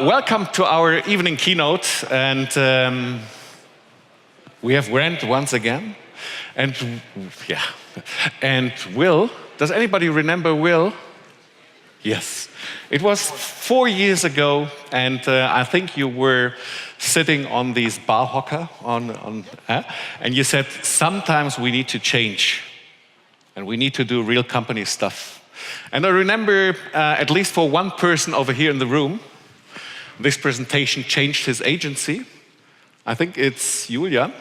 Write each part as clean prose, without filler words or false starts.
welcome to our evening keynote, and we have Rand once again, and Wil. Does anybody remember Wil? Yes. It was 4 years ago, and I think you were sitting on these bar hocker, and you said, sometimes we need to change, and we need to do real company stuff. And I remember, at least for one person over here in the room, this presentation changed his agency. I think it's Julian.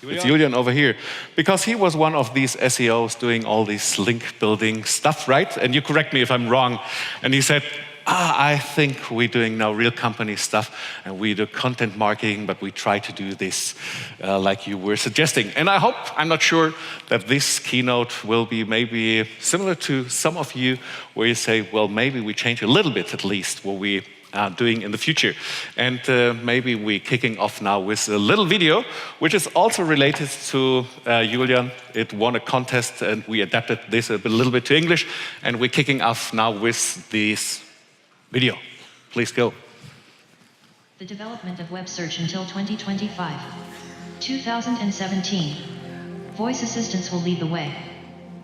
It's Julian over here. Because he was one of these SEOs doing all this link building stuff, right? And you correct me if I'm wrong. And he said, I think we're doing now real company stuff, and we do content marketing, but we try to do this like you were suggesting. And I hope, I'm not sure, that this keynote will be maybe similar to some of you, where you say, well, maybe we change a little bit at least what we are doing in the future. And maybe we're kicking off now with a little video, which is also related to Julian. It won a contest, and we adapted this a little bit to English, and we're kicking off now with this video. Please go. The development of web search until 2025. 2017. Voice assistants will lead the way.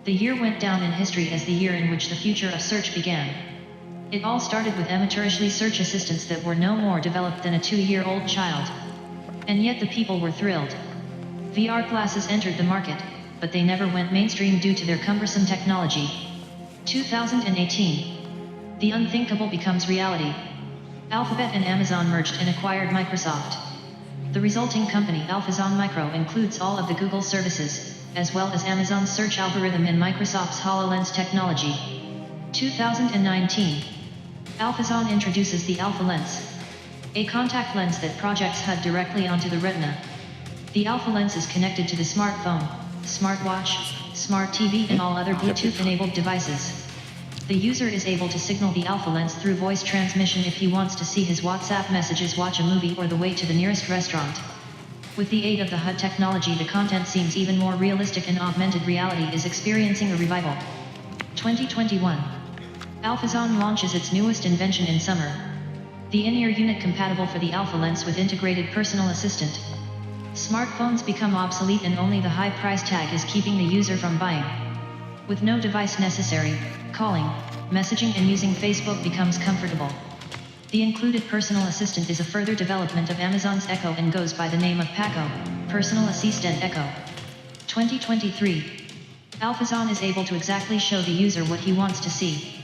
The year went down in history as the year in which the future of search began. It all started with amateurishly search assistants that were no more developed than a 2-year-old child. And yet the people were thrilled. VR glasses entered the market, but they never went mainstream due to their cumbersome technology. 2018. The unthinkable becomes reality. Alphabet and Amazon merged and acquired Microsoft. The resulting company, Alphazon Micro, includes all of the Google services, as well as Amazon's search algorithm and Microsoft's HoloLens technology. 2019. Alphazon introduces the Alpha Lens, a contact lens that projects HUD directly onto the retina. The Alpha Lens is connected to the smartphone, smartwatch, smart TV, and all other Bluetooth-enabled devices. The user is able to signal the Alpha Lens through voice transmission if he wants to see his WhatsApp messages, watch a movie, or the way to the nearest restaurant. With the aid of the HUD technology, the content seems even more realistic, and augmented reality is experiencing a revival. 2021. Alphazon launches its newest invention in summer. The in-ear unit compatible for the Alpha Lens with integrated personal assistant. Smartphones become obsolete, and only the high price tag is keeping the user from buying. With no device necessary, calling, messaging, and using Facebook becomes comfortable. The included personal assistant is a further development of Amazon's Echo and goes by the name of Paco, Personal Assistant Echo. 2023. Alphazon is able to exactly show the user what he wants to see.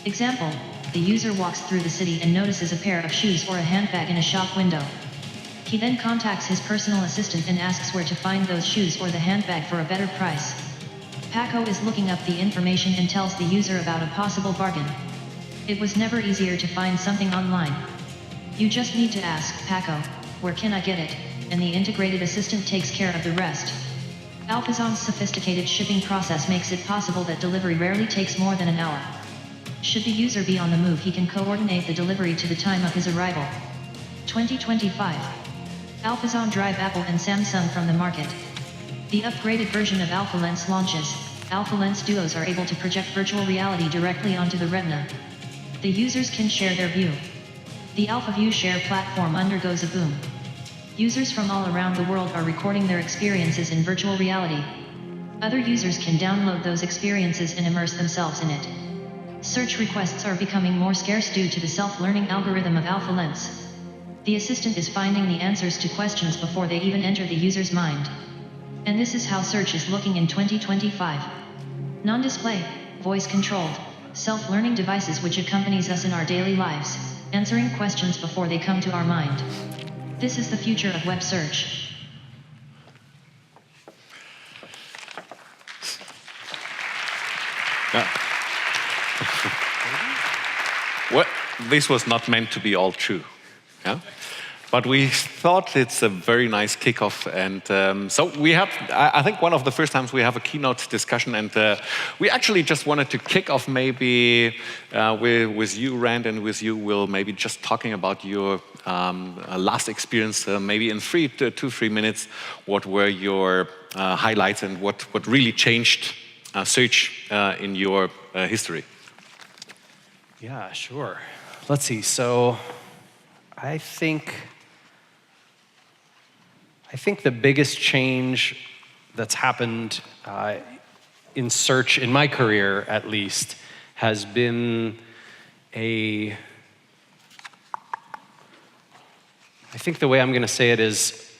Example, the user walks through the city and notices a pair of shoes or a handbag in a shop window. He then contacts his personal assistant and asks where to find those shoes or the handbag for a better price. Paco is looking up the information and tells the user about a possible bargain. It was never easier to find something online. You just need to ask Paco, where can I get it, and the integrated assistant takes care of the rest. Alphazon's sophisticated shipping process makes it possible that delivery rarely takes more than an hour. Should the user be on the move, he can coordinate the delivery to the time of his arrival. 2025. Alphazon drive Apple and Samsung from the market. The upgraded version of Alpha Lens launches. Alpha Lens Duos are able to project virtual reality directly onto the retina. The users can share their view. The AlphaView Share platform undergoes a boom. Users from all around the world are recording their experiences in virtual reality. Other users can download those experiences and immerse themselves in it. Search requests are becoming more scarce due to the self-learning algorithm of Alpha Lens. The assistant is finding the answers to questions before they even enter the user's mind. And this is how search is looking in 2025. Non-display, voice-controlled, self-learning devices which accompanies us in our daily lives, answering questions before they come to our mind. This is the future of web search. Yeah. Well, this was not meant to be all true. Yeah? But we thought it's a very nice kickoff, and so we have, I think, one of the first times we have a keynote discussion, and we actually just wanted to kick off maybe with you, Rand, and with you, Wil, maybe just talking about your last experience, maybe in 2-3 minutes. What were your highlights and what really changed search in your history? Yeah, sure. Let's see. So I think the biggest change that's happened in search, in my career at least, has been I think the way I'm going to say it is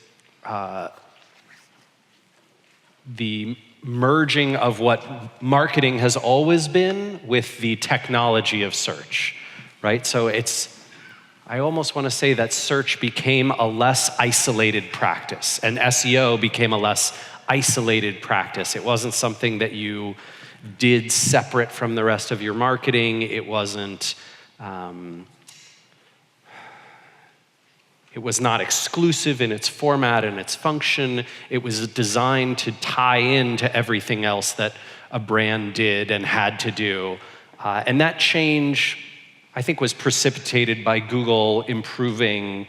the merging of what marketing has always been with the technology of search, right? So I almost want to say that search became a less isolated practice, and SEO became a less isolated practice. It wasn't something that you did separate from the rest of your marketing. It wasn't, it was not exclusive in its format and its function. It was designed to tie into everything else that a brand did and had to do. And that change, I think, was precipitated by Google improving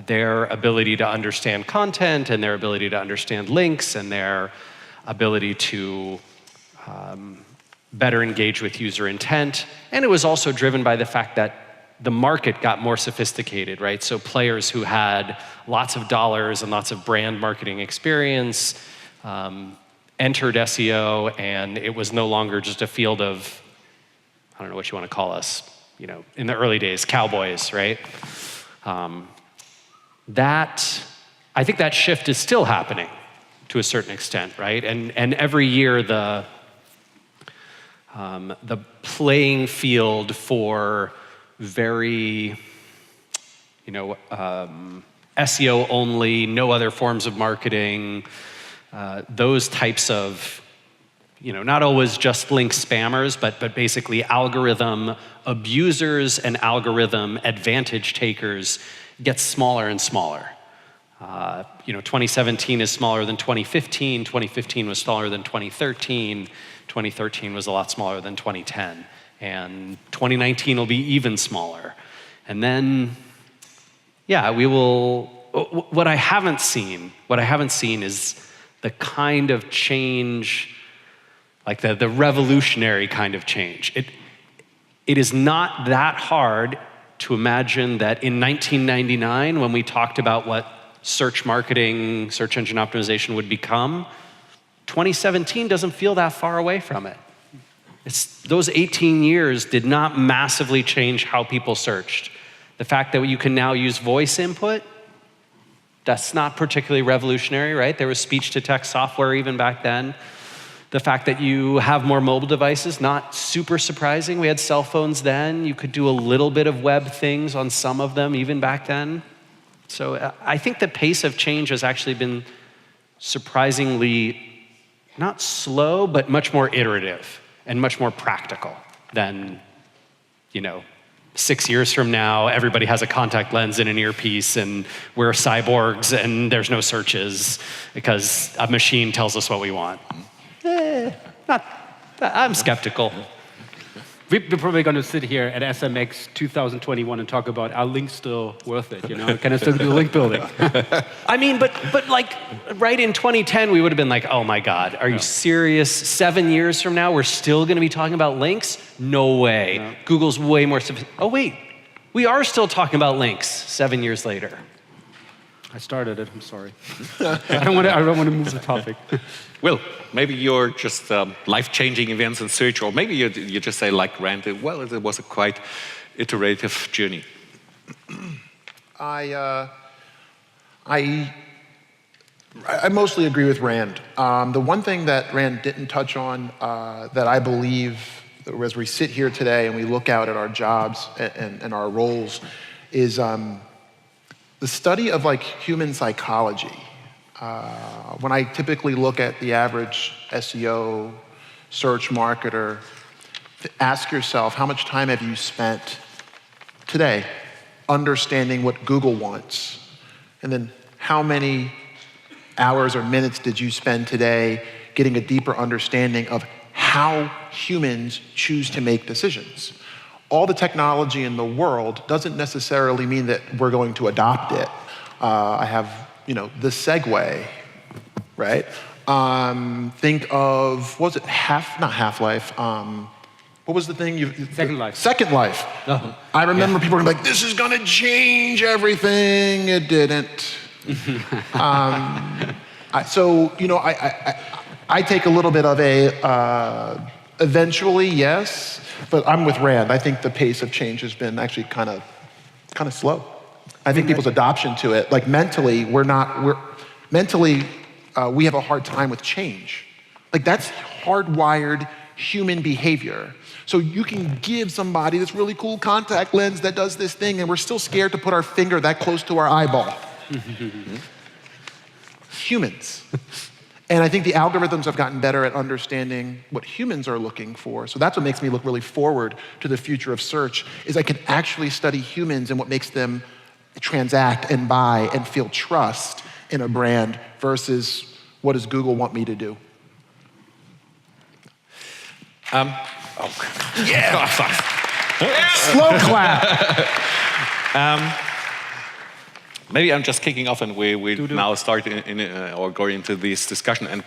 their ability to understand content and their ability to understand links and their ability to better engage with user intent. And it was also driven by the fact that the market got more sophisticated, right? So players who had lots of dollars and lots of brand marketing experience entered SEO, and it was no longer just a field of, I don't know what you want to call us, in the early days, cowboys, right? I think that shift is still happening to a certain extent, right? And every year the playing field for very, SEO only, no other forms of marketing, those types of, not always just link spammers, but basically algorithm abusers and algorithm advantage takers gets smaller and smaller. 2017 is smaller than 2015. 2015 was smaller than 2013. 2013 was a lot smaller than 2010. And 2019 will be even smaller. And then, we will, what I haven't seen is the kind of change, like the revolutionary kind of change. It is not that hard to imagine that in 1999, when we talked about what search marketing, search engine optimization would become, 2017 doesn't feel that far away from it. Those 18 years did not massively change how people searched. The fact that you can now use voice input, that's not particularly revolutionary, right? There was speech-to-text software even back then. The fact that you have more mobile devices, not super surprising. We had cell phones then. You could do a little bit of web things on some of them even back then. So I think the pace of change has actually been surprisingly not slow, but much more iterative and much more practical than, 6 years from now, everybody has a contact lens and an earpiece and we're cyborgs and there's no searches because a machine tells us what we want. I'm skeptical. We're probably going to sit here at SMX 2021 and talk about, are links still worth it? Can I still do link building? I mean, but like, right in 2010, we would have been like, oh my God, are you serious? 7 years from now, we're still going to be talking about links? No way. No. Google's way more sophisticated. Oh wait, we are still talking about links 7 years later. I started it, I'm sorry. I don't want to move the topic. Wil, maybe you're just life-changing events in search, or maybe you just say like Rand, well, it was a quite iterative journey. I mostly agree with Rand. The one thing that Rand didn't touch on that I believe, as we sit here today and we look out at our jobs and our roles, is the study of human psychology. When I typically look at the average SEO search marketer, ask yourself, how much time have you spent today understanding what Google wants? And then how many hours or minutes did you spend today getting a deeper understanding of how humans choose to make decisions? All the technology in the world doesn't necessarily mean that we're going to adopt it. I have, the Segway, right? Think of, not Half-Life, What was the thing? Second Life. Second Life. Oh. I remember people were like, this is going to change everything. It didn't. So, you know, I take a little bit of a, eventually, yes, but I'm with Rand. I think the pace of change has been actually kind of slow. I think people's adoption to it, like mentally, we have a hard time with change. Like that's hardwired human behavior. So you can give somebody this really cool contact lens that does this thing, and we're still scared to put our finger that close to our eyeball. Humans. And I think the algorithms have gotten better at understanding what humans are looking for. So that's what makes me look really forward to the future of search, is I can actually study humans and what makes them transact and buy and feel trust in a brand versus what does Google want me to do? Yeah. Slow clap. Maybe I'm just kicking off and we now start or go into this discussion. And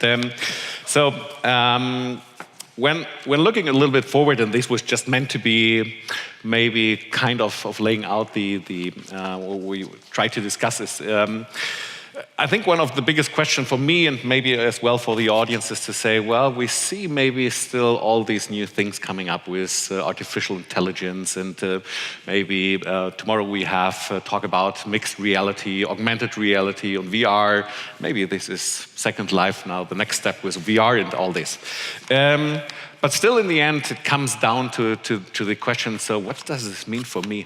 when looking a little bit forward, and this was just meant to be maybe kind of laying out what we try to discuss is, I think one of the biggest questions for me and maybe as well for the audience is to say, well, we see maybe still all these new things coming up with artificial intelligence, and maybe tomorrow we have talk about mixed reality, augmented reality, and VR. Maybe this is Second Life now, the next step with VR and all this. But still in the end, it comes down to the question, so what does this mean for me?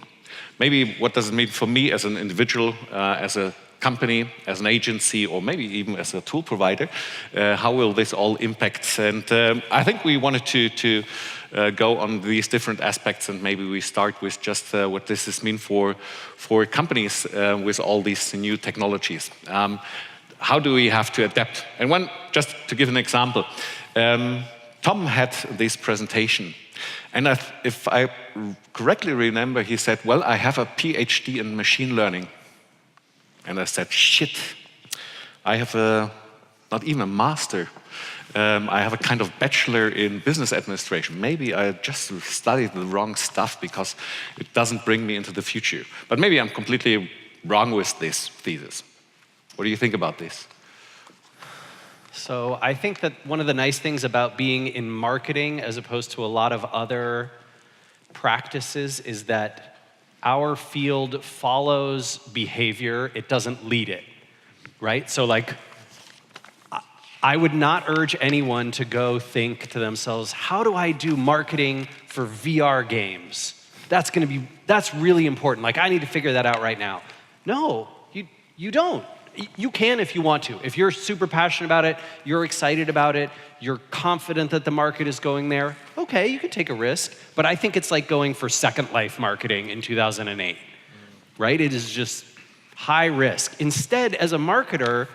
Maybe what does it mean for me as an individual, as a company, as an agency, or maybe even as a tool provider? How will this all impact? And I think we wanted to go on these different aspects, and maybe we start with just what this is mean for companies with all these new technologies. How do we have to adapt? And just to give an example, Tom had this presentation, and if I correctly remember, he said, well, I have a PhD in machine learning. And I said, shit, I have not even a master. I have a kind of bachelor in business administration. Maybe I just studied the wrong stuff because it doesn't bring me into the future. But maybe I'm completely wrong with this thesis. What do you think about this? So I think that one of the nice things about being in marketing as opposed to a lot of other practices is that our field follows behavior, it doesn't lead it, right? So like, I would not urge anyone to go think to themselves, how do I do marketing for VR games? That's really important. Like, I need to figure that out right now. No, you don't. You can if you want to. If you're super passionate about it, you're excited about it, you're confident that the market is going there, okay, you can take a risk. But I think it's like going for Second Life marketing in 2008, right? It is just high risk. Instead, as a marketer,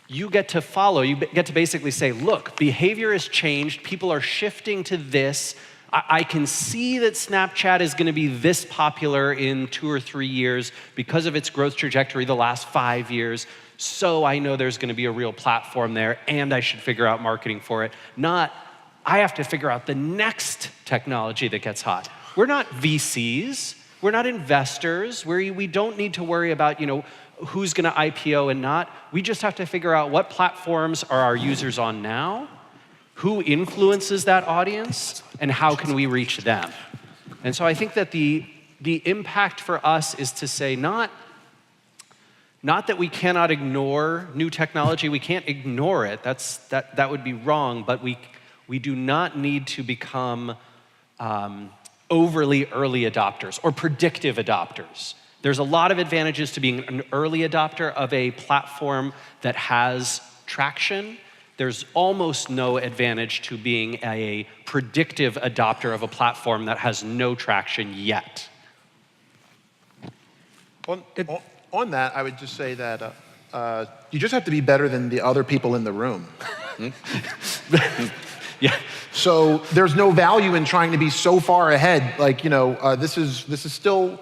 you get to follow, you get to basically say, look, behavior has changed, people are shifting to this. I can see that Snapchat is going to be this popular in 2 or 3 years because of its growth trajectory the last 5 years. So I know there's going to be a real platform there, and I should figure out marketing for it. Not, I have to figure out the next technology that gets hot. We're not VCs. We're not investors. We don't need to worry about, who's going to IPO and not. We just have to figure out what platforms are our users on now, who influences that audience, and how can we reach them? And so I think that the impact for us is to say not that we cannot ignore new technology, we can't ignore it, that would be wrong, but we do not need to become overly early adopters or predictive adopters. There's a lot of advantages to being an early adopter of a platform that has traction. There's almost no advantage to being a predictive adopter of a platform that has no traction yet. On that, I would just say that you just have to be better than the other people in the room. Yeah. So there's no value in trying to be so far ahead. Like, this is still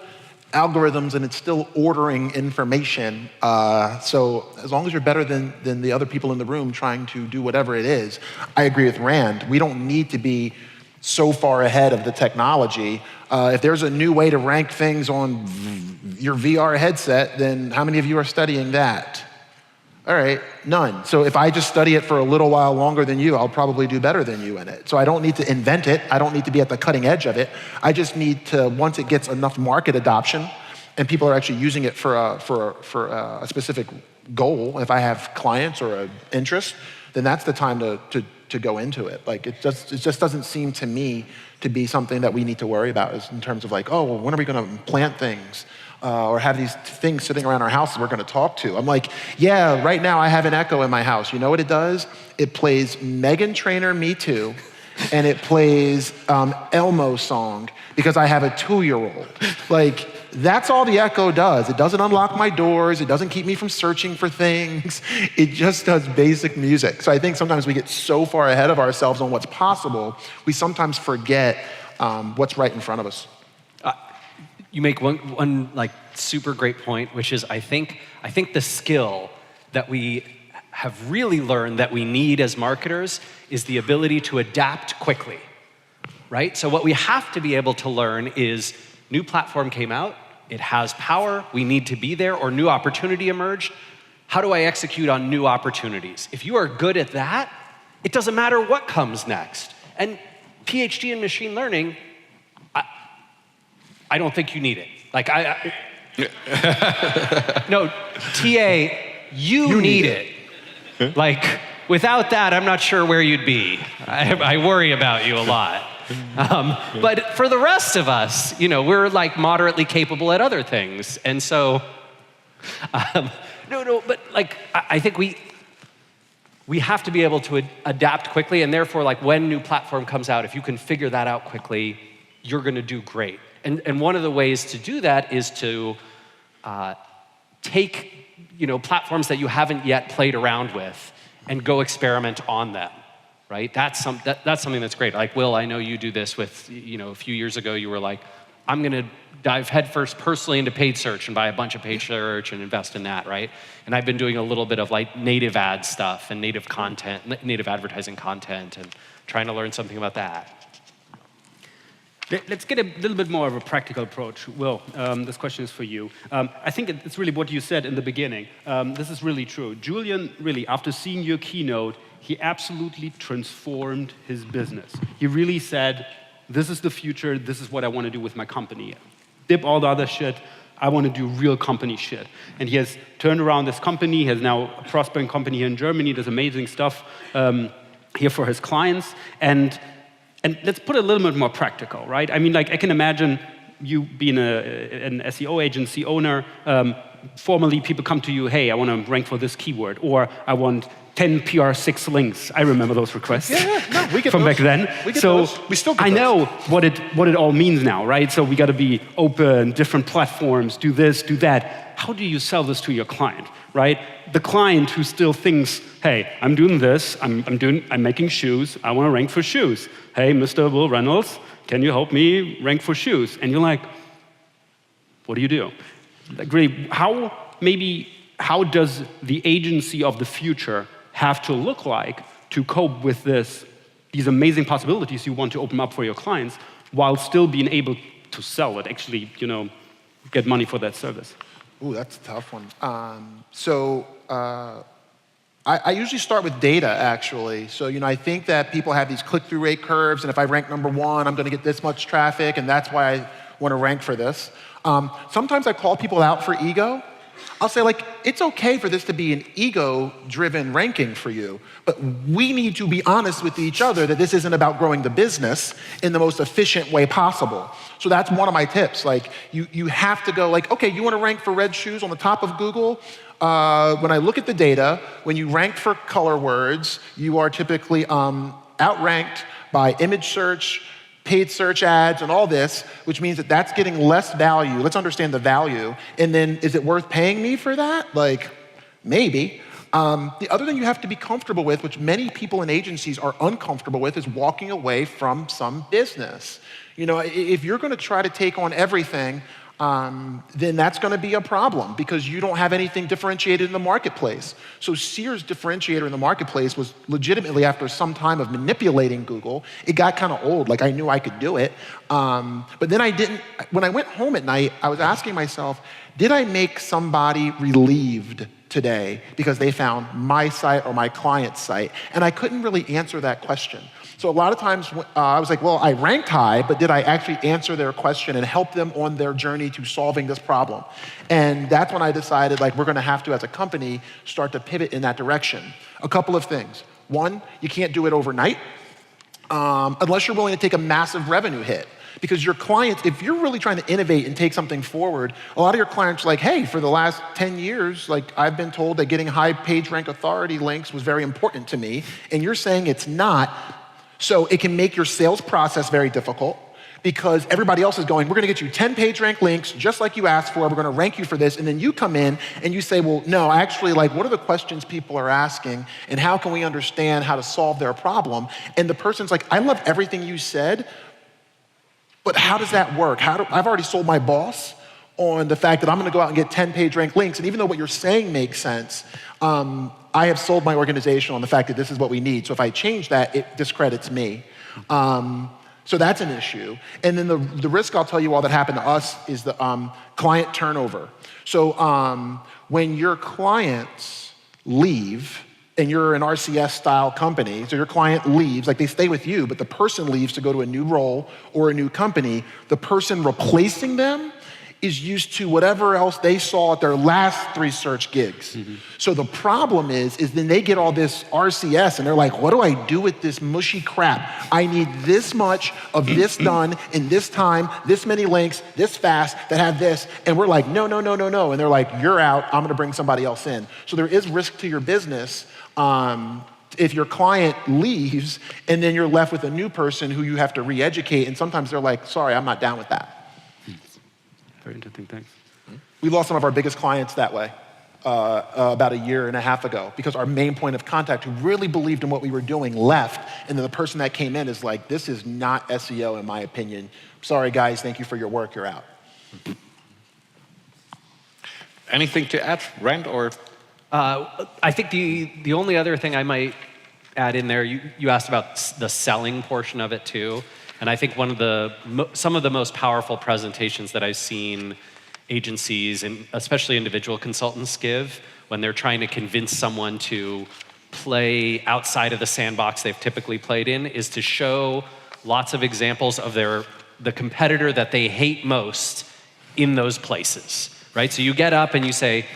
algorithms and it's still ordering information. So as long as you're better than the other people in the room trying to do whatever it is, I agree with Rand. We don't need to be so far ahead of the technology. If there's a new way to rank things on your VR headset, then how many of you are studying that? All right, none. So if I just study it for a little while longer than you, I'll probably do better than you in it. So I don't need to invent it. I don't need to be at the cutting edge of it. I just need to, once it gets enough market adoption and people are actually using it for a specific goal, if I have clients or an interest, then that's the time to go into it. Like it just doesn't seem to me to be something that we need to worry about in terms of like, oh, well, when are we going to plant things? Or have these things sitting around our house that we're going to talk to. I'm like, yeah, right now I have an Echo in my house. You know what it does? It plays Meghan Trainor Me Too, and it plays Elmo song because I have a 2-year-old. Like, that's all the Echo does. It doesn't unlock my doors. It doesn't keep me from searching for things. It just does basic music. So I think sometimes we get so far ahead of ourselves on what's possible, we sometimes forget what's right in front of us. You make one like super great point, which is I think the skill that we have really learned that we need as marketers is the ability to adapt quickly, right? So what we have to be able to learn is new platform came out, it has power, we need to be there, or new opportunity emerged. How do I execute on new opportunities? If you are good at that, it doesn't matter what comes next. And PhD in machine learning, I don't think you need it. Like no, TA, you need it. Like without that, I'm not sure where you'd be. I worry about you a lot. But for the rest of us, you know, we're like moderately capable at other things. And so, but like I think we have to be able to adapt quickly, and therefore, like when new platform comes out, if you can figure that out quickly, you're going to do great. And one of the ways to do that is to take, you know, platforms that you haven't yet played around with and go experiment on them, right? That's something that's great. Like, Will, I know you do this with, you know, a few years ago you were like, I'm going to dive headfirst personally into paid search and buy a bunch of paid search and invest in that, right? And I've been doing a little bit of like native ad stuff and native content, native advertising content, and trying to learn something about that. Let's get a little bit more of a practical approach. Will, this question is for you. I think it's really what you said in the beginning. This is really true. Julian, really, after seeing your keynote, he absolutely transformed his business. He really said, this is the future, this is what I want to do with my company. Dip all the other shit, I want to do real company shit. And he has turned around this company, he has now a prospering company here in Germany, does amazing stuff here for his clients. And let's put it a little bit more practical, right? I mean, like, I can imagine you being an SEO agency owner. Formally, people come to you, hey, I want to rank for this keyword, or I want 10 PR6 links. I remember those requests we get from those. back then. We get so those. We still get I those. know what it all means now, right? So we got to be open, different platforms, do this, do that. How do you sell this to your client, right? The client who still thinks, hey, I'm doing this, I'm making shoes, I want to rank for shoes. Hey, Mr. Wil Reynolds, can you help me rank for shoes? And you're like, what do you do? Like, really, how does the agency of the future have to look like to cope with these amazing possibilities you want to open up for your clients while still being able to sell it, actually, you know, get money for that service? Ooh, that's a tough one. I usually start with data, actually. So, you know, I think that people have these click-through rate curves, and if I rank number 1, I'm going to get this much traffic, and that's why I want to rank for this. Sometimes I call people out for ego. I'll say, like, it's okay for this to be an ego-driven ranking for you, but we need to be honest with each other that this isn't about growing the business in the most efficient way possible. So that's one of my tips. Like, you have to go, like, okay, you want to rank for red shoes on the top of Google? When I look at the data, when you rank for color words, you are typically outranked by image search, paid search ads, and all this, which means that that's getting less value. Let's understand the value. And then, is it worth paying me for that? Like, maybe. The other thing you have to be comfortable with, which many people in agencies are uncomfortable with, is walking away from some business. You know, if you're going to try to take on everything, then that's going to be a problem because you don't have anything differentiated in the marketplace. So SEER's differentiator in the marketplace was legitimately, after some time of manipulating Google, it got kind of old. Like, I knew I could do it. But then when I went home at night, I was asking myself, did I make somebody relieved today because they found my site or my client's site? And I couldn't really answer that question. So a lot of times I was like, well, I ranked high, but did I actually answer their question and help them on their journey to solving this problem? And that's when I decided, like, we're going to have to, as a company, start to pivot in that direction. A couple of things. One, you can't do it overnight unless you're willing to take a massive revenue hit. Because your clients, if you're really trying to innovate and take something forward, a lot of your clients are like, hey, for the last 10 years, like, I've been told that getting high page rank authority links was very important to me, and you're saying it's not. So it can make your sales process very difficult because everybody else is going, we're going to get you 10 page rank links just like you asked for, we're going to rank you for this, and then you come in and you say, well, no, actually, like, what are the questions people are asking and how can we understand how to solve their problem? And the person's like, I love everything you said, but how does that work? I've already sold my boss on the fact that I'm going to go out and get 10 page rank links, and even though what you're saying makes sense, I have sold my organization on the fact that this is what we need. So if I change that, it discredits me. So that's an issue. And then the risk I'll tell you all that happened to us is the client turnover. So when your clients leave, and you're an RCS style company, so your client leaves, like, they stay with you, but the person leaves to go to a new role or a new company, the person replacing them is used to whatever else they saw at their last 3 search gigs. So the problem is then they get all this RCS and they're like, what do I do with this mushy crap? I need this much of this done in this time, this many links, this fast, that have this. And we're like, no, no, no, no, no. And they're like, you're out, I'm gonna bring somebody else in. So there is risk to your business if your client leaves and then you're left with a new person who you have to re-educate, and sometimes they're like, sorry, I'm not down with that. Very interesting, thanks. We lost some of our biggest clients that way about 1.5 years ago because our main point of contact, who really believed in what we were doing, left, and then the person that came in is like, this is not SEO in my opinion. Sorry guys, thank you for your work, you're out. Anything to add, Rand, or? I think the only other thing I might add in there, you asked about the selling portion of it too. And I think some of the most powerful presentations that I've seen agencies and especially individual consultants give when they're trying to convince someone to play outside of the sandbox they've typically played in is to show lots of examples of the competitor that they hate most in those places, right? So you get up and you say,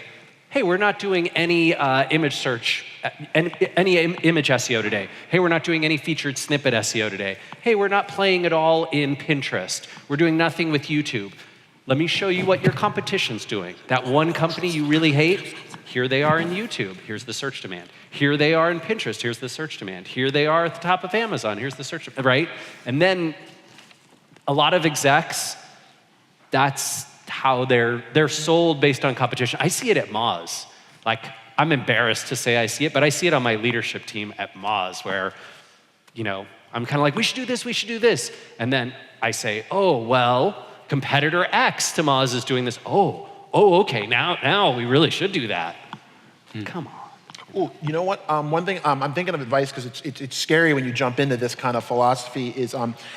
hey, we're not doing any image search, any image SEO today. Hey, we're not doing any featured snippet SEO today. Hey, we're not playing at all in Pinterest. We're doing nothing with YouTube. Let me show you what your competition's doing. That one company you really hate, here they are in YouTube. Here's the search demand. Here they are in Pinterest. Here's the search demand. Here they are at the top of Amazon. Here's the search, right? And then a lot of execs, that's how they're sold based on competition. I see it at Moz. Like, I'm embarrassed to say I see it, but I see it on my leadership team at Moz where, you know, I'm kind of like, we should do this, we should do this. And then I say, oh, well, competitor X to Moz is doing this. Oh, okay, now we really should do that. Come on. Well, you know what? One thing I'm thinking of advice, because it's scary when you jump into this kind of philosophy, is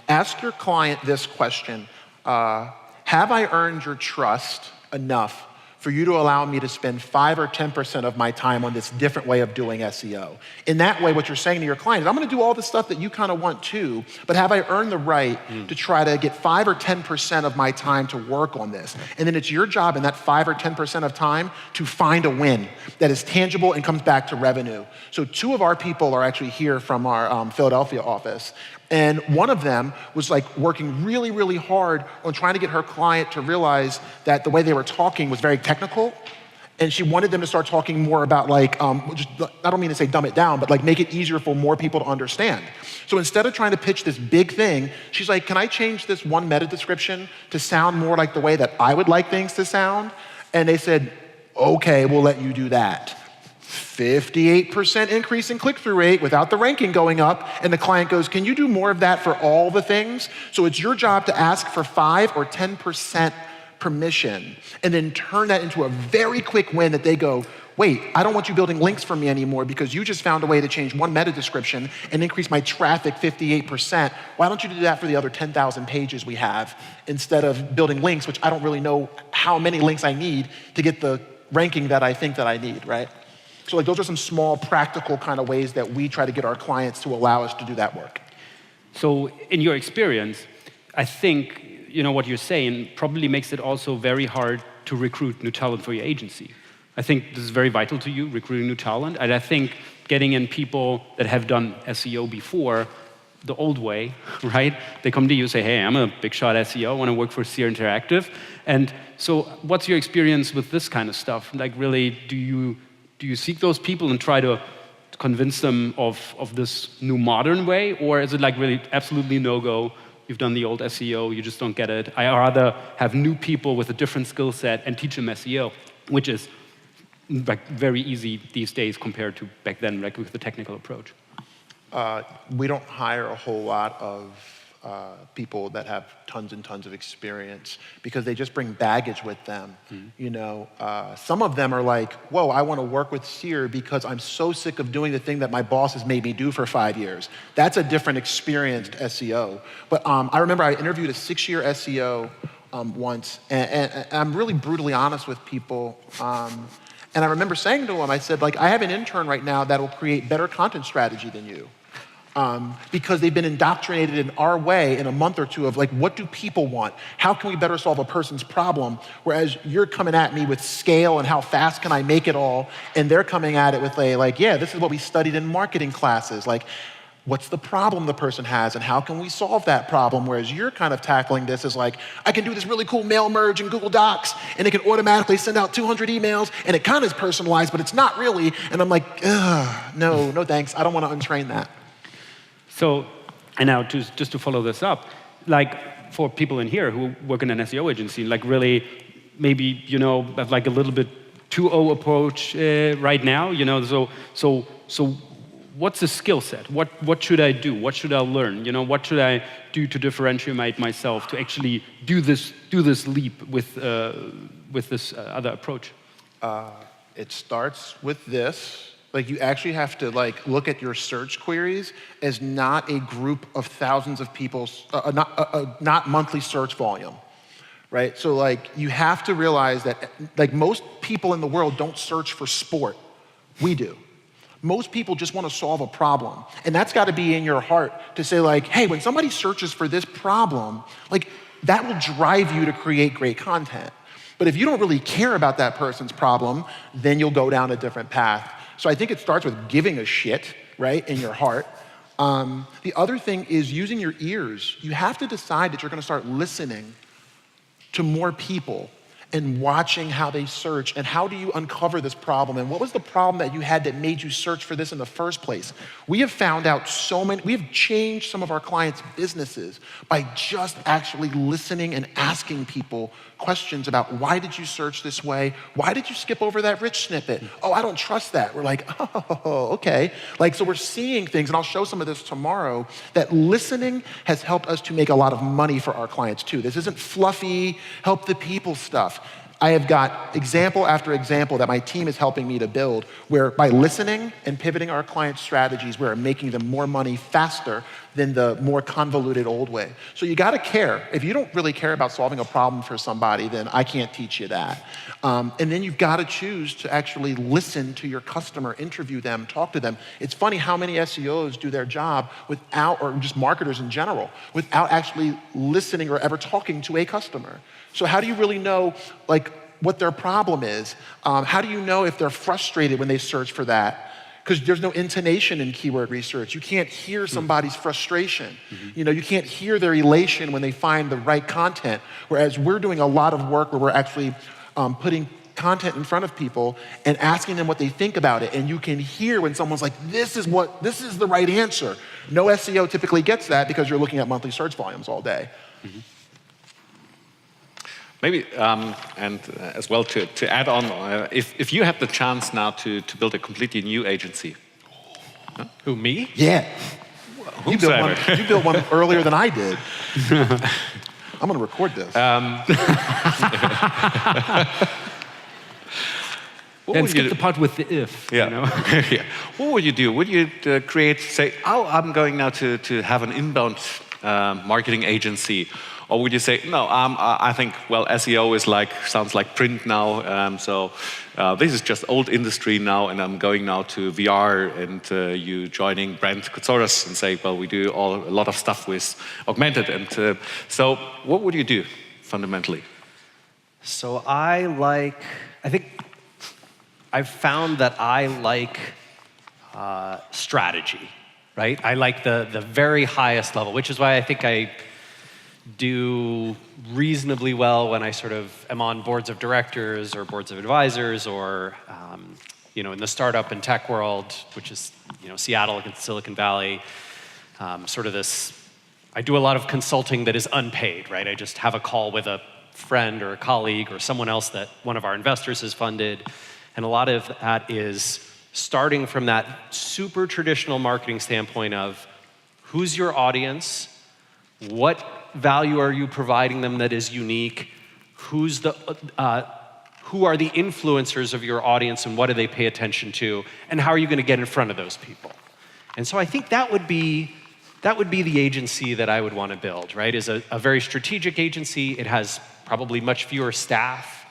ask your client this question. Have I earned your trust enough for you to allow me to spend 5 or 10% of my time on this different way of doing SEO? In that way, what you're saying to your client is, I'm gonna do all the stuff that you kind of want too, but have I earned the right to try to get 5 or 10% of my time to work on this? And then it's your job in that 5 or 10% of time to find a win that is tangible and comes back to revenue. So 2 of our people are actually here from our Philadelphia office. And one of them was like working really, really hard on trying to get her client to realize that the way they were talking was very technical. And she wanted them to start talking more about like, just, I don't mean to say dumb it down, but like make it easier for more people to understand. So instead of trying to pitch this big thing, she's like, can I change this one meta description to sound more like the way that I would like things to sound? And they said, okay, we'll let you do that. 58% increase in click-through rate without the ranking going up, and the client goes, can you do more of that for all the things? So it's your job to ask for 5 or 10% permission, and then turn that into a very quick win that they go, wait, I don't want you building links for me anymore because you just found a way to change one meta description and increase my traffic 58%. Why don't you do that for the other 10,000 pages we have instead of building links, which I don't really know how many links I need to get the ranking that I think that I need, right? So like those are some small practical kind of ways that we try to get our clients to allow us to do that work. So in your experience, I think what you're saying probably makes it also very hard to recruit new talent for your agency. I think this is very vital to you, recruiting new talent. And I think getting in people that have done SEO before the old way, right? They come to you and say, hey, I'm a big shot SEO, I want to work for SEER Interactive. And so what's your experience with this kind of stuff? Like really, do you seek those people and try to convince them of this new modern way? Or is it like really absolutely no-go? You've done the old SEO, you just don't get it. I rather have new people with a different skill set and teach them SEO, which is like very easy these days compared to back then, like with the technical approach. We don't hire a whole lot of people that have tons and tons of experience because they just bring baggage with them. Some of them are like, whoa, I want to work with SEER because I'm so sick of doing the thing that my boss has made me do for 5 years. That's a different experienced SEO. But I remember I interviewed a 6-year SEO once, and I'm really brutally honest with people. And I remember saying to him, I said, like, I have an intern right now that will create better content strategy than you. Because they've been indoctrinated in our way in a month or two of like, what do people want? How can we better solve a person's problem? Whereas you're coming at me with scale and how fast can I make it all? And they're coming at it with yeah, this is what we studied in marketing classes. Like, what's the problem the person has and how can we solve that problem? Whereas you're kind of tackling this as like, I can do this really cool mail merge in Google Docs and it can automatically send out 200 emails and it kind of is personalized, but it's not really. And I'm like, no thanks. I don't want to untrain that. So, and now just to follow this up, like for people in here who work in an SEO agency, like really maybe, have like a little bit 2.0 approach right now, so what's the skill set? What should I do? What should I learn? What should I do to differentiate myself to actually do this leap with this other approach? It starts with this. Like you actually have to look at your search queries as not a group of thousands of people's, not monthly search volume, right? So you have to realize that most people in the world don't search for sport. We do. Most people just want to solve a problem. And that's got to be in your heart to say hey, when somebody searches for this problem, that will drive you to create great content. But if you don't really care about that person's problem, then you'll go down a different path. So I think it starts with giving a shit, right, in your heart. The other thing is using your ears. You have to decide that you're going to start listening to more people and watching how they search and how do you uncover this problem and what was the problem that you had that made you search for this in the first place. We have found out we have changed some of our clients' businesses by just actually listening and asking people questions about why did you search this way? Why did you skip over that rich snippet? Oh, I don't trust that. We're like, oh, okay. So we're seeing things, and I'll show some of this tomorrow, that listening has helped us to make a lot of money for our clients too. This isn't fluffy, help the people stuff. I have got example after example that my team is helping me to build where by listening and pivoting our clients' strategies, we're making them more money faster than the more convoluted old way. So you got to care. If you don't really care about solving a problem for somebody, then I can't teach you that. And then you've got to choose to actually listen to your customer, interview them, talk to them. It's funny how many SEOs do their job without, or just marketers in general, without actually listening or ever talking to a customer. So how do you really know what their problem is? How do you know if they're frustrated when they search for that? Because there's no intonation in keyword research. You can't hear somebody's frustration. Mm-hmm. You can't hear their elation when they find the right content. Whereas we're doing a lot of work where we're actually putting content in front of people and asking them what they think about it. And you can hear when someone's like, this is the right answer. No SEO typically gets that because you're looking at monthly search volumes all day. Mm-hmm. Maybe, and as well to add on, if you had the chance now to build a completely new agency. Huh? Who, me? Yeah. You built one earlier than I did. I'm going to record this. Then skip the part with the if. Yeah. You know? Yeah. What would you do? Would you say, oh, I'm going now to have an inbound marketing agency? Or would you say, no, I think, well, SEO is sounds like print now, so this is just old industry now, and I'm going now to VR, and you joining Brand Kotsoros and say, well, we do a lot of stuff with augmented, and so what would you do, fundamentally? So I think I've found that I like strategy, right? I like the very highest level, which is why I think I do reasonably well when I sort of am on boards of directors or boards of advisors, or in the startup and tech world, which is Seattle and Silicon Valley. Sort of this, I do a lot of consulting that is unpaid, right? I just have a call with a friend or a colleague or someone else that one of our investors has funded, and a lot of that is starting from that super traditional marketing standpoint of who's your audience, what value are you providing them that is unique, who are the influencers of your audience and what do they pay attention to, and how are you going to get in front of those people? And so I think that would be the agency that I would want to build, right? Is a very strategic agency. It has probably much fewer staff.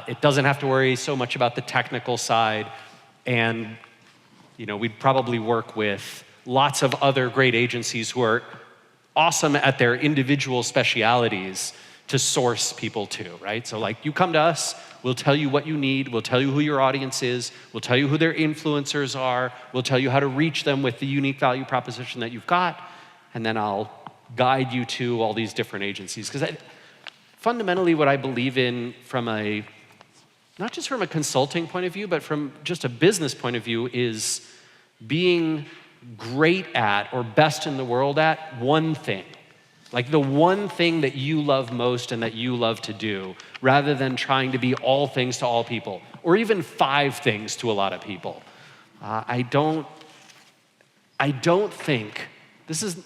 It doesn't have to worry so much about the technical side, and we'd probably work with lots of other great agencies who are awesome at their individual specialities to source people to, right? So you come to us, we'll tell you what you need, we'll tell you who your audience is, we'll tell you who their influencers are, we'll tell you how to reach them with the unique value proposition that you've got, and then I'll guide you to all these different agencies. Because fundamentally what I believe in not just from a consulting point of view, but from just a business point of view, is being great at or best in the world at one thing. Like the one thing that you love most and that you love to do, rather than trying to be all things to all people, or even 5 things to a lot of people. I don't think,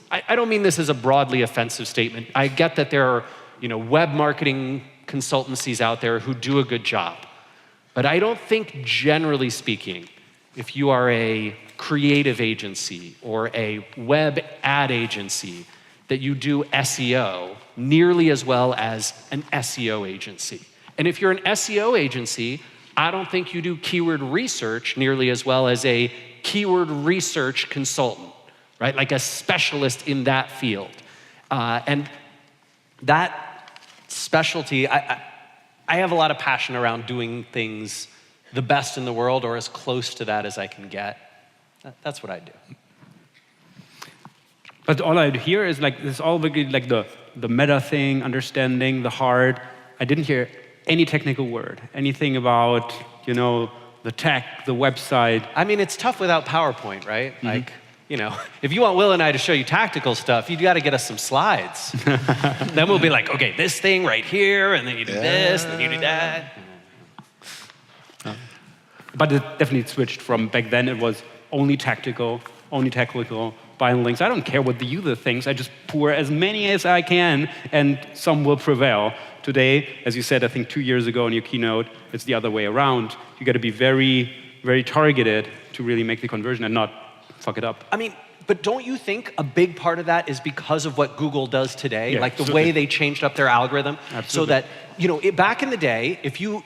I don't mean this as a broadly offensive statement. I get that there are web marketing consultancies out there who do a good job. But I don't think, generally speaking, if you are a creative agency or a web ad agency, that you do SEO nearly as well as an SEO agency. And if you're an SEO agency, I don't think you do keyword research nearly as well as a keyword research consultant, right? Like a specialist in that field. And that specialty, I have a lot of passion around doing things the best in the world, or as close to that as I can get. That's what I do. But all I hear is this all like the meta thing, understanding the heart. I didn't hear any technical word, anything about the tech, the website. I mean, it's tough without PowerPoint, right? Mm-hmm. If you want Will and I to show you tactical stuff, you've got to get us some slides. Then we'll be like, okay, this thing right here, and then you do this, and then you do that. But it definitely switched from back then. It was only tactical, only technical, buying links. I don't care what the user thinks. I just pour as many as I can, and some will prevail. Today, as you said, I think 2 years ago in your keynote, it's the other way around. You got to be very, very targeted to really make the conversion and not fuck it up. I mean, but don't you think a big part of that is because of what Google does today? Yeah, like the way they changed up their algorithm? Absolutely. So that, back in the day,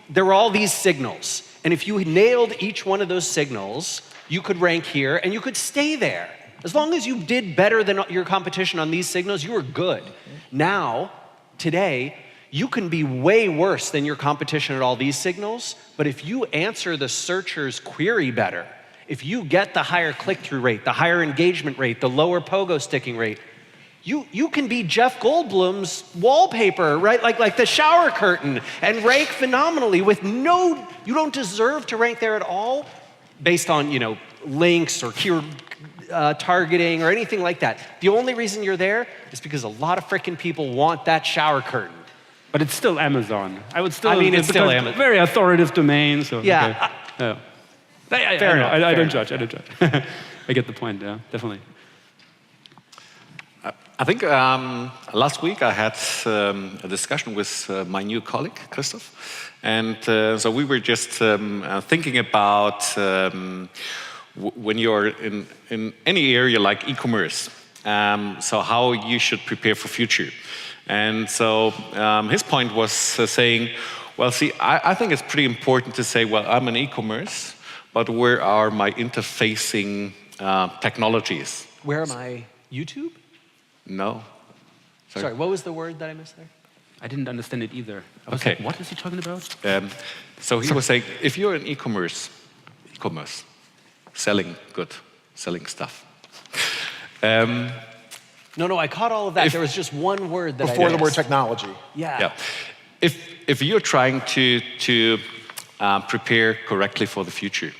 there were all these signals. And if you nailed each one of those signals, you could rank here and you could stay there. As long as you did better than your competition on these signals, you were good. Now, today, you can be way worse than your competition at all these signals, but if you answer the searcher's query better, if you get the higher click-through rate, the higher engagement rate, the lower pogo sticking rate, you can be Jeff Goldblum's wallpaper, right? Like the shower curtain, and rank phenomenally with you don't deserve to rank there at all based on, links or keyword targeting or anything like that. The only reason you're there is because a lot of frickin' people want that shower curtain. But it's still Amazon. It's still Amazon. Very authoritative domain. So yeah. Okay. Fair enough. I don't judge. I get the point. Yeah, definitely. I think last week I had a discussion with my new colleague, Christoph. And so we were just thinking about when you're in any area like e-commerce, so how you should prepare for future. And so his point was saying, well, see, I think it's pretty important to say, well, I'm an e-commerce, but where are my interfacing technologies? Where am I? YouTube? No. Sorry, what was the word that I missed there? I didn't understand it either. I was Okay. like, what is he talking about? So he was saying, if you're in e-commerce, selling stuff. No, I caught all of that. There was just one word that Before I the word missed. technology. Yeah. If you're trying to prepare correctly for the future,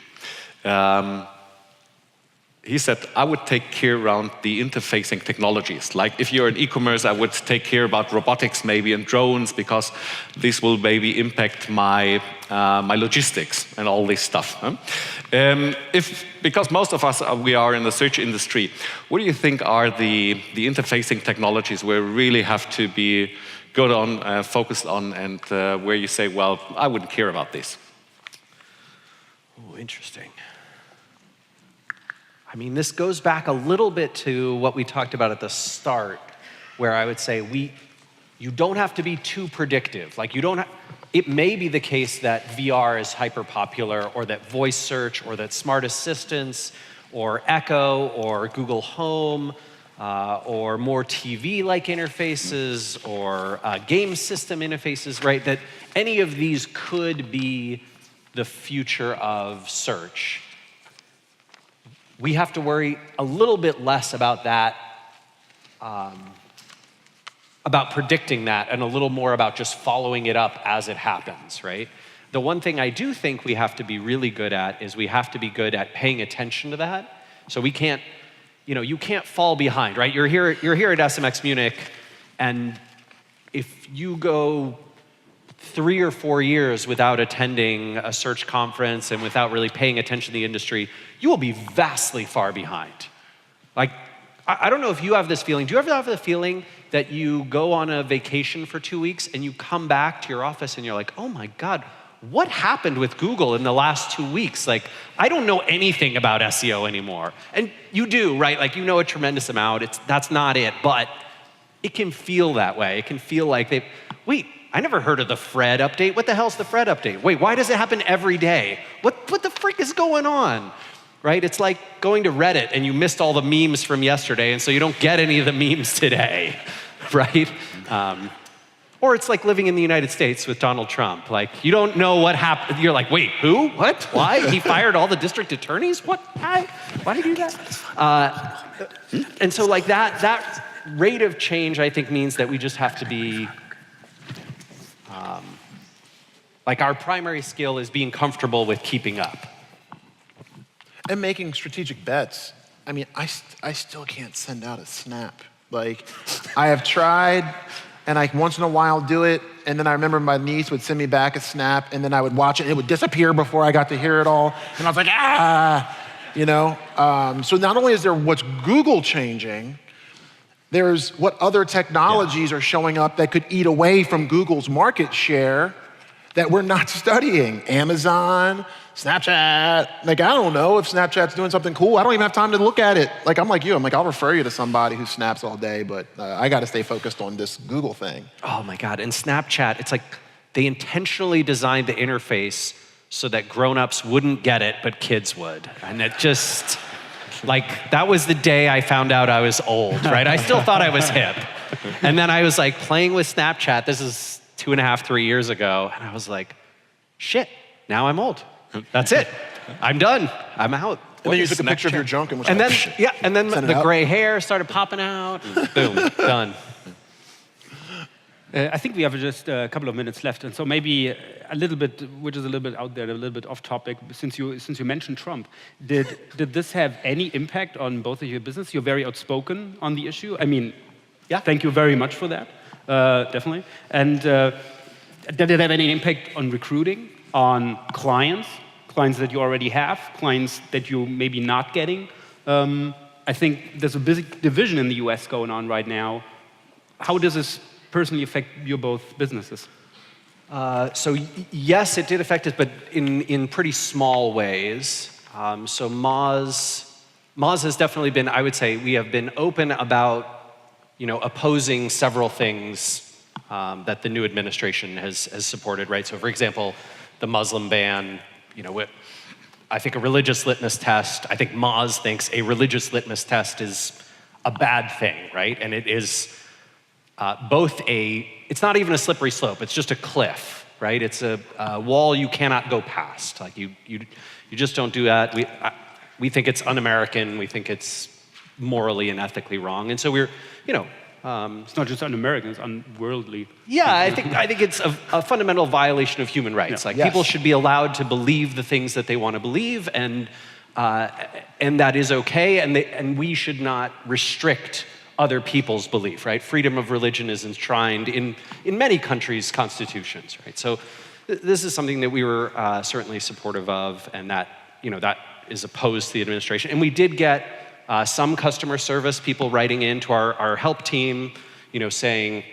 he said, I would take care around the interfacing technologies. Like if you're in e-commerce, I would take care about robotics maybe and drones because this will maybe impact my my logistics and all this stuff. Huh? Because most of us, we are in the search industry, what do you think are the interfacing technologies where we really have to be good on, focused on, and where you say, well, I wouldn't care about this? Oh, interesting. I mean, this goes back a little bit to what we talked about at the start, where I would say you don't have to be too predictive. Like it may be the case that VR is hyper popular, or that voice search, or that smart assistants, or Echo, or Google Home, or more TV-like interfaces, or game system interfaces, right? That any of these could be the future of search. We have to worry a little bit less about that, about predicting that, and a little more about just following it up as it happens, right? The one thing I do think we have to be really good at is we have to be good at paying attention to that. So we can't, you can't fall behind, right? You're here at SMX Munich, and if you go 3 or 4 years without attending a search conference and without really paying attention to the industry, you will be vastly far behind. Like, I don't know if you have this feeling. Do you ever have the feeling that you go on a vacation for 2 weeks and you come back to your office and you're like, oh my God, what happened with Google in the last 2 weeks? Like, I don't know anything about SEO anymore. And you do, right? Like, you know a tremendous amount. That's not it, but it can feel that way. It can feel like wait, I never heard of the Fred update. What the hell's the Fred update? Wait, why does it happen every day? What the frick is going on? Right? It's like going to Reddit and you missed all the memes from yesterday, and so you don't get any of the memes today, right? Or it's like living in the United States with Donald Trump. Like, you don't know what happened. You're like, wait, who? What? Why? He fired all the district attorneys? What? Why did he do that? And so like that rate of change, I think, means that we just have to be, like, our primary skill is being comfortable with keeping up. And making strategic bets. I mean, I still can't send out a snap. Like, I have tried, and I once in a while do it, and then I remember my niece would send me back a snap, and then I would watch it, and it would disappear before I got to hear it all, and I was like, So not only is there what's Google changing, there's what other technologies are showing up that could eat away from Google's market share that we're not studying. Amazon, Snapchat. Like, I don't know if Snapchat's doing something cool. I don't even have time to look at it. Like, I'm like you. I'm like, I'll refer you to somebody who snaps all day, but I got to stay focused on this Google thing. Oh my God, and Snapchat, it's like they intentionally designed the interface so that grown-ups wouldn't get it, but kids would. And it just, like, that was the day I found out I was old, right? I still thought I was hip. And then I was like playing with Snapchat. This is 2.5, 3 years ago. And I was like, shit, now I'm old. That's it. I'm done. I'm out. And then you took a picture of your junk and was and like, then, yeah, and then the gray hair started popping out. And boom, done. I think we have just a couple of minutes left, and so maybe a little bit, which is a little bit out there, a little bit off topic. Since you mentioned Trump, did this have any impact on both of your business? You're very outspoken on the issue. I mean, yeah. Thank you very much for that, definitely. And did it have any impact on recruiting, on clients that you already have, clients that you maybe not getting? I think there's a big division in the US going on right now. How does this personally affect your both businesses? So yes, it did affect us, but in pretty small ways. So Moz has definitely been, I would say, we have been open about, opposing several things that the new administration has supported, right? So for example, the Muslim ban, I think a religious litmus test, I think Moz thinks a religious litmus test is a bad thing, right? And it is it's not even a slippery slope, it's just a cliff, right? It's a wall you cannot go past. Like you just don't do that. We think it's un-American, we think it's morally and ethically wrong. And so we're, it's not just un-American, it's unworldly. Yeah, I think it's a fundamental violation of human rights. Yeah. Like people should be allowed to believe the things that they want to believe, and that is okay. And we should not restrict other people's belief, right? Freedom of religion is enshrined in many countries' constitutions, right? So this is something that we were certainly supportive of, and that that is opposed to the administration. And we did get some customer service people writing into our help team, saying,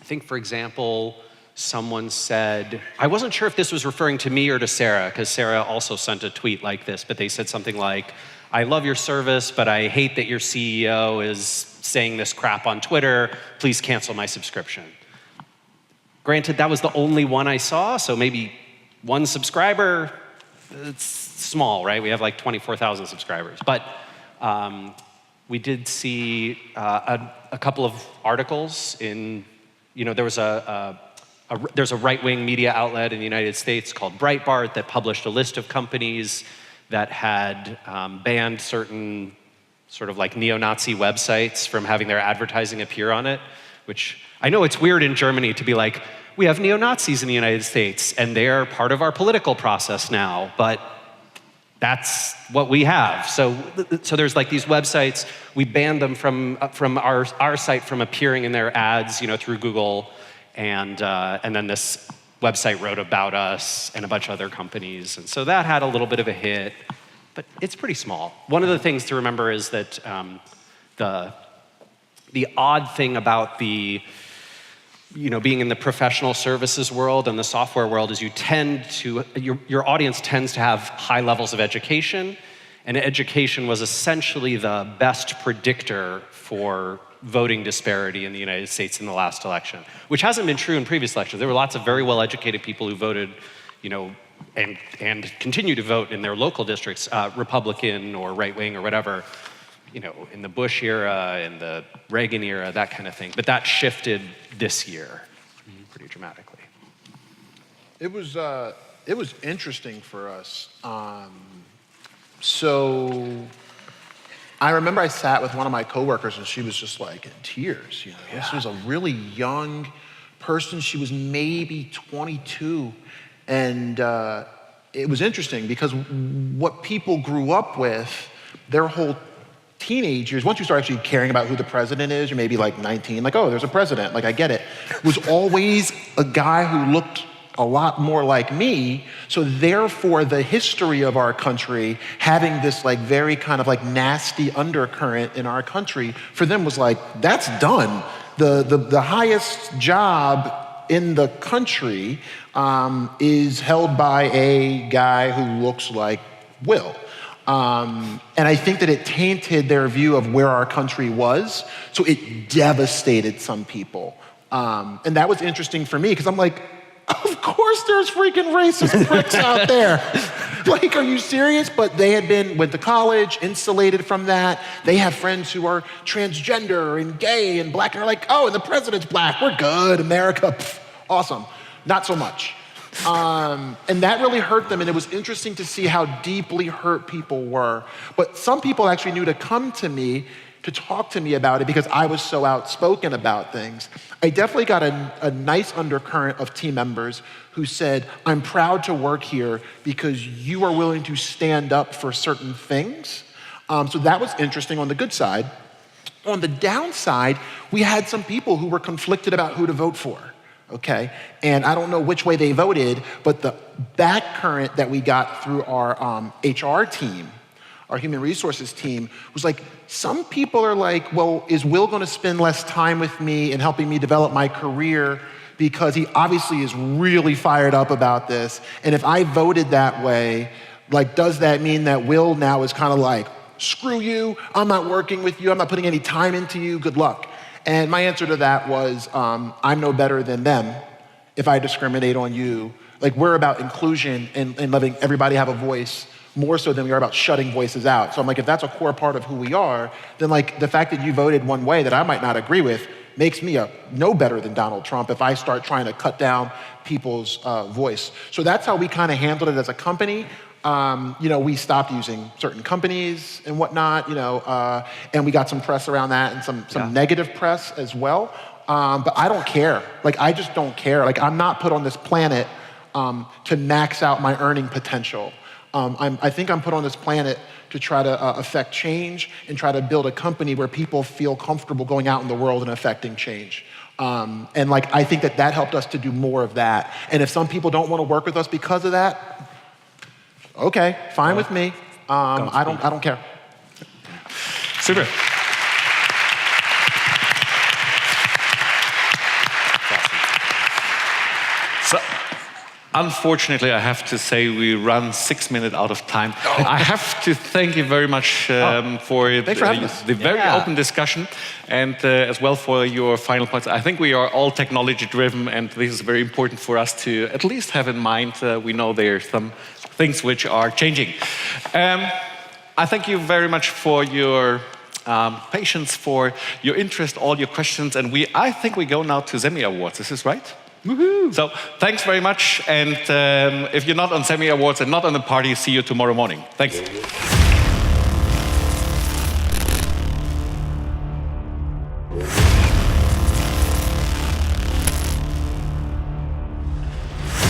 I think, for example, someone said, I wasn't sure if this was referring to me or to Sarah, because Sarah also sent a tweet like this, but they said something like, I love your service, but I hate that your CEO is saying this crap on Twitter. Please cancel my subscription. Granted, that was the only one I saw, so maybe one subscriber, it's small, right? We have like 24,000 subscribers. But we did see a couple of articles in, there's a right-wing media outlet in the United States called Breitbart that published a list of companies that had banned certain sort of like neo-Nazi websites from having their advertising appear on it, which I know it's weird in Germany to be like, we have neo-Nazis in the United States and they're part of our political process now, but that's what we have. So there's like these websites, we banned them from our site from appearing in their ads, through Google, and then this website wrote about us and a bunch of other companies, and so that had a little bit of a hit, but it's pretty small. One of the things to remember is that the odd thing about being in the professional services world and the software world is your audience tends to have high levels of education, and education was essentially the best predictor for voting disparity in the United States in the last election, which hasn't been true in previous elections. There were lots of very well-educated people who voted, and continue to vote in their local districts, Republican or right-wing or whatever, in the Bush era, in the Reagan era, that kind of thing. But that shifted this year pretty dramatically. It was interesting for us. So I remember I sat with one of my coworkers and she was just like in tears. Yeah. This was a really young person. She was maybe 22. And it was interesting because what people grew up with, their whole teenage years, once you start actually caring about who the president is, you're maybe like 19, like, oh, there's a president, like I get it, was always a guy who looked a lot more like me. So therefore, the history of our country having this like very kind of like nasty undercurrent in our country, for them was like, that's done. The highest job in the country is held by a guy who looks like Wil. And I think that it tainted their view of where our country was. So it devastated some people. And that was interesting for me because I'm like, of course there's freaking racist pricks out there. Like, are you serious? But they went to college, insulated from that. They have friends who are transgender and gay and black, and they're like, oh, and the president's black. We're good, America, pff, awesome. Not so much. And that really hurt them, and it was interesting to see how deeply hurt people were. But some people actually knew to come to me to talk to me about it because I was so outspoken about things. I definitely got a nice undercurrent of team members who said, I'm proud to work here because you are willing to stand up for certain things. So that was interesting on the good side. On the downside, we had some people who were conflicted about who to vote for. Okay, and I don't know which way they voted, but the back current that we got through our HR team our human resources team, was like, some people are like, well, is Wil going to spend less time with me and helping me develop my career because he obviously is really fired up about this? And if I voted that way, like, does that mean that Wil now is kind of like, screw you, I'm not working with you, I'm not putting any time into you, good luck. And my answer to that was, I'm no better than them if I discriminate on you. Like, we're about inclusion and letting everybody have a voice more so than we are about shutting voices out. So I'm like, if that's a core part of who we are, then like the fact that you voted one way that I might not agree with makes me no better than Donald Trump if I start trying to cut down people's voice. So that's how we kind of handled it as a company. We stopped using certain companies and whatnot, and we got some press around that and some negative press as well. But I don't care. Like, I just don't care. Like, I'm not put on this planet to max out my earning potential. I think I'm put on this planet to try to affect change and try to build a company where people feel comfortable going out in the world and affecting change. And like, I think that helped us to do more of that. And if some people don't want to work with us because of that, okay, fine with me. I don't care. Super. So, unfortunately, I have to say we run 6 minutes out of time. I have to thank you very much for the very open discussion and as well for your final points. I think we are all technology driven, and this is very important for us to at least have in mind. We know there are some things which are changing. I thank you very much for your patience, for your interest, all your questions, and I think we go now to Semi Awards. Is this right? Woohoo! So thanks very much, and if you're not on Semi Awards and not on the party, see you tomorrow morning. Thanks.